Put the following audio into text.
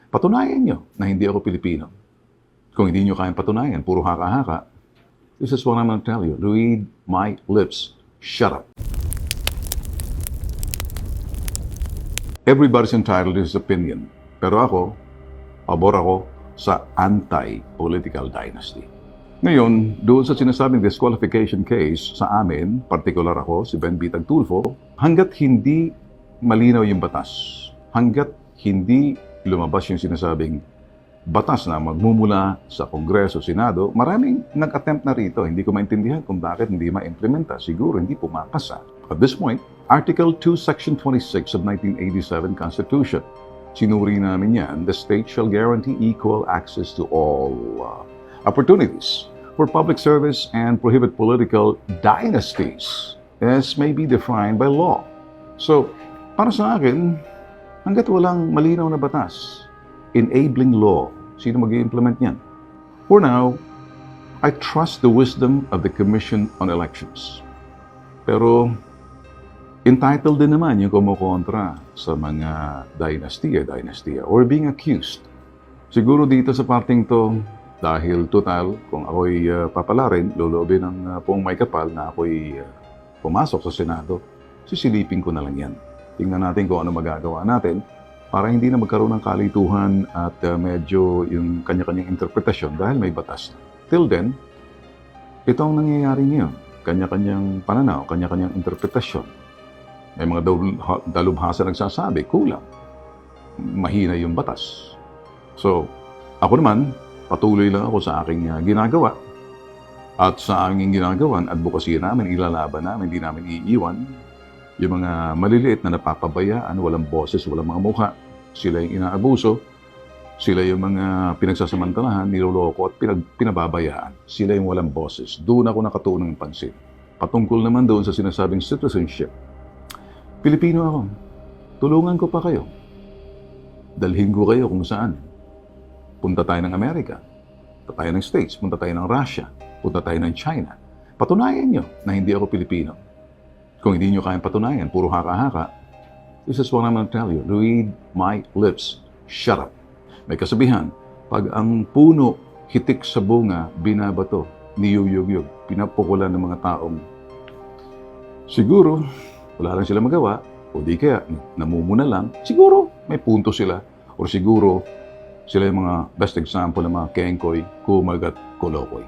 Patunayan nyo na hindi ako Pilipino. Kung hindi nyo kayang patunayan, puro haka-haka, this is what I'm going to tell you. Read my lips. Shut up. Everybody's entitled to his opinion. Pero ako, pabor ako sa anti-political dynasty. Ngayon, doon sa sinasabing disqualification case sa amin, partikular ako, si Ben B. Tagtulfo, hanggat hindi malinaw yung batas, hanggat hindi lumabas yung sinasabing batas na magmumula sa Kongreso, Senado, maraming nag-attempt na rito. Hindi ko maintindihan kung bakit hindi ma-implementa. Siguro hindi pumapasa. At this point, Article 2, Section 26 of 1987 Constitution. Sinuri namin yan, the state shall guarantee equal access to all opportunities for public service and prohibit political dynasties as may be defined by law. So, para sa akin, hanggat walang malinaw na batas, enabling law, sino mag-i-implement niyan? For now, I trust the wisdom of the Commission on Elections. Pero, entitled din naman yung kumukontra sa mga dynasty or being accused. Siguro dito sa parting to, dahil total, kung ako'y papalarin, loloobin ng pong may kapal na ako'y pumasok sa Senado, sisilipin ko na lang yan. Tingnan natin kung ano magagawa natin para hindi na magkaroon ng kalituhan at medyo yung kanya-kanyang interpretasyon dahil may batas. Till then, ito ang nangyayari ngayon. Kanya-kanyang pananaw, kanya-kanyang interpretasyon. May mga dalubhasa nagsasabi, kulang. Mahina yung batas. So, ako naman, patuloy lang ako sa aking ginagawa. At sa aming ginagawa, advocacy namin, ilalaban namin, hindi namin iiwan. Yung mga maliliit na napapabayaan, walang boses, walang mga mukha. Sila yung inaabuso. Sila yung mga pinagsasamantalahan, niloloko at pinababayaan. Sila yung walang boses. Doon ako nakatuon ng pansin. Patungkol naman doon sa sinasabing citizenship. Pilipino ako. Tulungan ko pa kayo. Dalhin ko kayo kung saan. Punta tayo ng Amerika. Punta tayo ng States. Punta tayo ng Russia. Punta tayo ng China. Patunayan nyo na hindi ako Pilipino. Kung hindi nyo kayang patunayan, puro haka-haka, this is what I'm going to tell you. Read my lips. Shut up. May kasabihan, pag ang puno hitik sa bunga, binabato, niyuyug-yug, pinapukulan ng mga taong siguro, wala lang sila magawa, o di kaya namumuna lang, siguro may punto sila, o siguro sila yung mga best example ng mga kengkoy, kumagat, kolokoy.